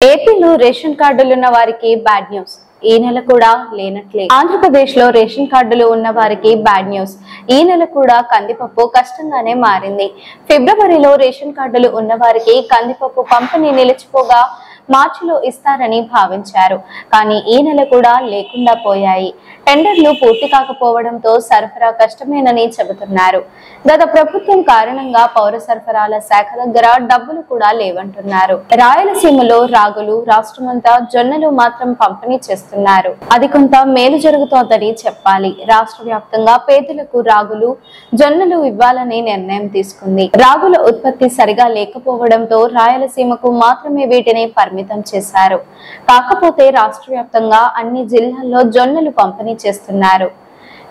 ఏపీలో రేషన్ కార్డులు ఉన్న వారికి బ్యాడ్ న్యూస్. ఈ నెల కూడా లేనట్లే. ఆంధ్రప్రదేశ్ లో రేషన్ కార్డులు ఉన్న వారికి బ్యాడ్ న్యూస్. ఈ నెల కూడా కందిపప్పు కష్టంగానే మారింది. ఫిబ్రవరిలో రేషన్ కార్డులు ఉన్న వారికి కందిపప్పు పంపిణీ నిలిచిపోగా మార్చిలో ఇస్తారని భావించారు. కానీ ఈ నెల కూడా లేకుండా పోయాయి. టెండర్లు పూర్తి కాకపోవడంతో సరఫరా కష్టమేనని చెబుతున్నారు. గత ప్రభుత్వం కారణంగా పౌర సరఫరాల శాఖ దగ్గర డబ్బులు కూడా లేవంటున్నారు. రాయలసీమలో రాగులు, రాష్ట్రమంతా జొన్నలు మాత్రం పంపిణీ చేస్తున్నారు. అది కొంత మేలు జరుగుతోందని చెప్పాలి. రాష్ట్ర వ్యాప్తంగా పేదలకు రాగులు, జొన్నలు ఇవ్వాలని నిర్ణయం తీసుకుంది. రాగుల ఉత్పత్తి సరిగా లేకపోవడంతో రాయలసీమకు మాత్రమే వీటిని పరిమితం చేశారు. కాకపోతే రాష్ట్ర వ్యాప్తంగా అన్ని జిల్లాల్లో జొన్నలు పంపిణీ చేస్తున్నారు.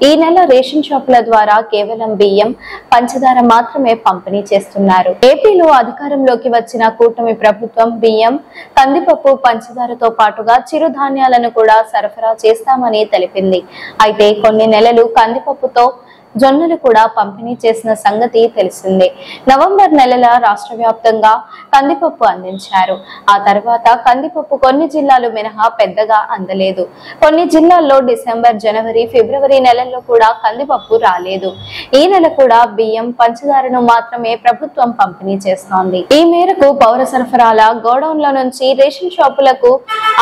ఈ నెల రేషన్ షాపుల ద్వారా కేవలం బియ్యం, పంచదార మాత్రమే పంపిణీ చేస్తున్నారు. ఏపీలో అధికారంలోకి వచ్చిన కూటమి ప్రభుత్వం బియ్యం, కందిపప్పు, పంచదారతో పాటుగా చిరుధాన్యాలను కూడా సరఫరా చేస్తామని తెలిపింది. అయితే కొన్ని నెలలు కందిపప్పుతో జొన్నలు కూడా పంపిణీ చేసిన సంగతి తెలిసిందే. నవంబర్ నెలల రాష్ట్ర వ్యాప్తంగా కందిపప్పు అందించారు. ఆ తర్వాత కందిపప్పు కొన్ని జిల్లాలు మినహా పెద్దగా అందలేదు. కొన్ని జిల్లాల్లో డిసెంబర్, జనవరి, ఫిబ్రవరి నెలల్లో కూడా కందిపప్పు రాలేదు. ఈ నెల కూడా బియ్యం, పంచదారను మాత్రమే ప్రభుత్వం పంపిణీ చేస్తోంది. ఈ మేరకు పౌర సరఫరాల గోడౌన్ల నుంచి రేషన్ షాపులకు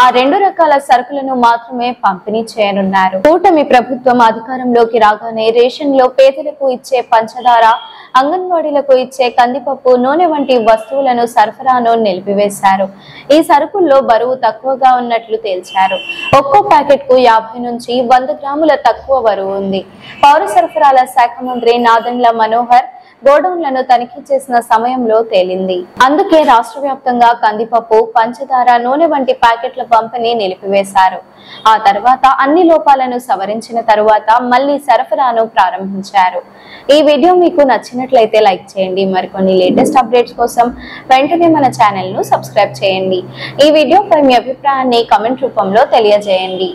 ఆ రెండు రకాల సరుకులను మాత్రమే పంపిణీ చేయనున్నారు. కూటమి ప్రభుత్వం అధికారంలోకి రాగానే రేషన్ లో పేదలకు ఇచ్చే పంచదార, అంగన్వాడీలకు ఇచ్చే కందిపప్పు, నూనె వంటి వస్తువులను సరఫరాను నిలిపివేశారు. ఈ సరుకుల్లో బరువు తక్కువగా ఉన్నట్లు తేల్చారు. ఒక్కో ప్యాకెట్ కు 50 నుంచి 100 గ్రాముల తక్కువ బరువు ఉంది. పౌర సరఫరాల శాఖ మంత్రి నాదెండ్ల మనోహర్ గోడౌన్లను తనిఖీ చేసిన సమయంలో తేలింది. అందుకే రాష్ట్ర వ్యాప్తంగా కందిపప్పు, పంచదార, నూనె వంటి ప్యాకెట్ల పంపిణీ నిలిపివేశారు. ఆ తర్వాత అన్ని లోపాలను సవరించిన తరువాత మళ్లీ సరఫరాను ప్రారంభించారు. ఈ వీడియో మీకు నచ్చినట్లయితే లైక్ చేయండి. మరికొన్ని లేటెస్ట్ అప్డేట్స్ కోసం వెంటనే మన ఛానల్ ను సబ్స్క్రైబ్ చేయండి. ఈ వీడియోపై మీ అభిప్రాయాన్ని కామెంట్ రూపంలో తెలియజేయండి.